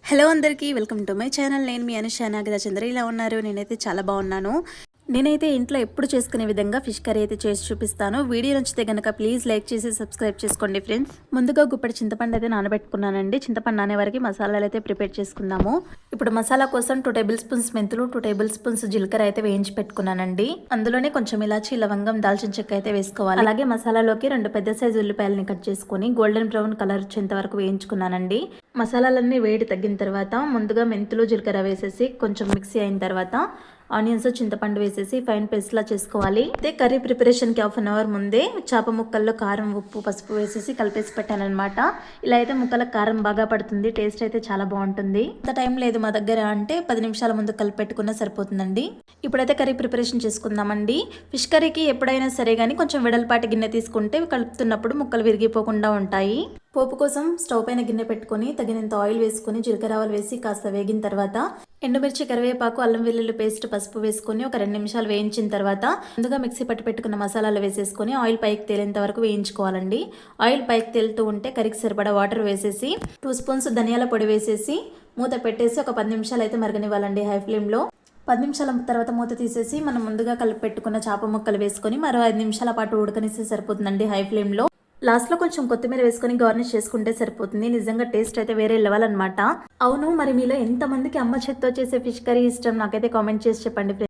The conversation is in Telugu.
హలో అందరికీ వెల్కమ్ టు మై ఛానల్. నేను మీ అనుష నాగదా చంద్ర. ఇలా ఉన్నారు? నేనైతే చాలా బాగున్నాను. నేనైతే ఇంట్లో ఎప్పుడు చేసుకునే విధంగా ఫిష్ కర్రీ అయితే చేసి చూపిస్తాను. వీడియో నచ్చితే కనుక ప్లీజ్ లైక్ చేసి సబ్స్క్రైబ్ చేసుకోండి ఫ్రెండ్స్. ముందుగా గుప్పటి చింతపండు అయితే నానబెట్టుకున్నానండి. చింతపండు నానే వరకు మసాలాలు అయితే ప్రిపేర్ చేసుకుందాము. ఇప్పుడు మసాలా కోసం 2 టేబుల్ స్పూన్స్ మెంతులు, 2 టేబుల్ స్పూన్స్ జీలకర్ర అయితే వేయించి పెట్టుకున్నానండి. అందులోనే కొంచెం ఇలాచి, లవంగం, దాల్చిన చెక్క అయితే వేసుకోవాలి. అలాగే మసాలాలోకి 2 పెద్ద సైజు ఉల్లిపాయలని కట్ చేసుకుని గోల్డెన్ బ్రౌన్ కలర్ వచ్చేంత వరకు వేయించుకున్నానండి. మసాలాలన్నీ వేడి తగ్గిన తర్వాత ముందుగా మెంతులు, జీలకర్ర వేసేసి కొంచెం మిక్సీ అయిన తర్వాత ఆనియన్స్, చింతపండు వేసేసి ఫైన్ పేస్ట్ లా చేసుకోవాలి. అయితే కర్రీ ప్రిపరేషన్ కి 1/2 అవర్ ముందే చేప ముక్కల్లో కారం, ఉప్పు, పసుపు వేసేసి కలిపేసి పెట్టాను అనమాట. ఇలా అయితే ముక్కలకు కారం బాగా పడుతుంది, టేస్ట్ అయితే చాలా బాగుంటుంది. అంత టైం లేదు మా దగ్గర అంటే 10 నిమిషాల ముందు కలిపి పెట్టుకున్నా సరిపోతుందండి. ఇప్పుడైతే కర్రీ ప్రిపరేషన్ చేసుకుందామండి. ఫిష్ కర్రీకి ఎప్పుడైనా సరే కానీ కొంచెం వెడల్పాటి గిన్నె తీసుకుంటే కలుపుతున్నప్పుడు ముక్కలు విరిగిపోకుండా ఉంటాయి. పోపు కోసం స్టవ్ పైన గిన్నె పెట్టుకుని తగినంత ఆయిల్ వేసుకుని జీలకర్ర ఆవాలు వేసి కాస్త వేగిన తర్వాత ఎండుమిర్చి, కరివేపాకు, అల్లం వెల్లుల్లి పేస్ట్, పసుపు వేసుకుని ఒక 2 నిమిషాలు వేయించిన తర్వాత ముందుగా మిక్సీ పట్టి పెట్టుకున్న మసాలాలు వేసేసుకొని ఆయిల్ పైకి తేలేంత వరకు వేయించుకోవాలండి. ఆయిల్ పైకి తేలుతూ ఉంటే కర్రీకి సరిపడా వాటర్ వేసేసి 2 స్పూన్స్ ధనియాల పొడి వేసేసి మూత పెట్టేసి ఒక 10 నిమిషాలు అయితే మరగనివ్వాలండి హై ఫ్లేమ్లో. 10 నిమిషాల తర్వాత మూత తీసేసి మనం ముందుగా కలిపి పెట్టుకున్న చేప ముక్కలు వేసుకొని మరో 5 నిమిషాల పాటు ఉడకనిస్తే సరిపోతుందండి హై ఫ్లేమ్లో. లాస్ట్లో కొంచెం కొత్తిమీర వేసుకొని గార్నిష్ చేసుకుంటే సరిపోతుంది. నిజంగా టేస్ట్ అయితే వేరే లెవెల్ అనమాట. అవును, మరి మీలో ఎంతమందికి అమ్మ చేత్తో చేసే ఫిష్ కర్రీ ఇష్టం నాకైతే కామెంట్ చేసి చెప్పండి.